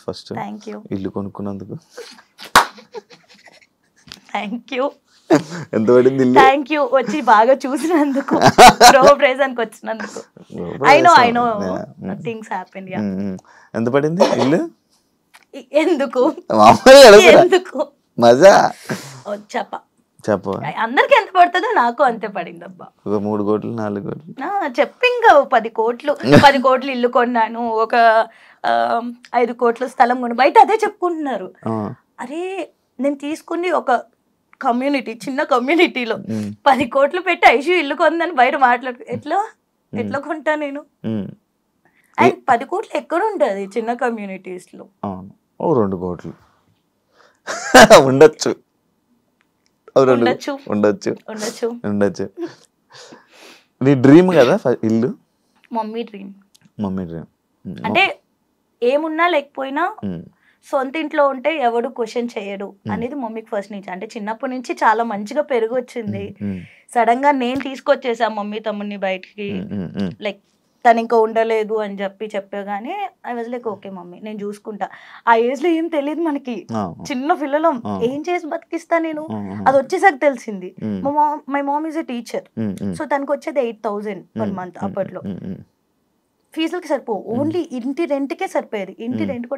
First thank you ఇల్లు కొనుక్కున్నందుకు. Thank you ఎంత పడింది ఇల్లు? థ్యాంక్ యూ వచ్చి బాగా చూసినందుకు, ప్రోగ్రెసన్కి వచ్చినందుకు. I know things happen. Yeah. ఎంత పడింది ఇల్లు? ఎందుకు మామూలుగా అడుగుతున్నా. ఎందుకు మజా చెప్ప. అందరికి ఎంత పడుతుందో నాకు అంతే పడిందబ్బా. ఒక 3 కోట్లు 4 కోట్లు చెప్పి ఇంకా 10 కోట్లు 10 కోట్లు ఇల్లు కొన్నాను, ఒక 5 కోట్లు స్థలం కొను. బయట అదే చెప్పుకుంటున్నారు. అరే నేను తీసుకుని ఒక కమ్యూనిటీ, చిన్న కమ్యూనిటీలో 10 కోట్లు పెట్టి ఐషు ఇల్లు కొందని బయట మాట్లాడు. ఎట్లా కొంటా నేను? అండ్ 10 కోట్లు ఎక్కడ ఉంటుంది చిన్న కమ్యూనిటీస్ లో? 2 కోట్లు ఉండొచ్చు. నీ డ్రీమ్ కదా ఇల్లు? Mummy dream. అంటే ఏమున్నా లేకపోయినా సొంత ఇంట్లో ఉంటే ఎవడు క్వశ్చన్ చేయడు అనేది మమ్మీకి ఫస్ట్ నుంచి. అంటే చిన్నప్పటి నుంచి చాలా మంచిగా పెరుగు వచ్చింది. సడన్ గా నేను తీసుకొచ్చేసా మమ్మీ తమ్ముడిని బయటికి. లైక్ తను ఇంకా ఉండలేదు అని చెప్పగానే I was like okay mummy నేను చూసుకుంటా. ఆ ఏజ్ లో ఏం తెలియదు మనకి, చిన్న పిల్లలం, ఏం చేసి బతికిస్తా నేను. అది వచ్చేసాక తెలిసింది. My mom is a teacher. So తనకు వచ్చేది 8,000 పర్ మంత్. అప్పట్లో ఫీజులకి సరిపో, ఓన్లీ ఇంటి రెంట్కే సరిపోయేది. ఇంటి రెంట్ కూడా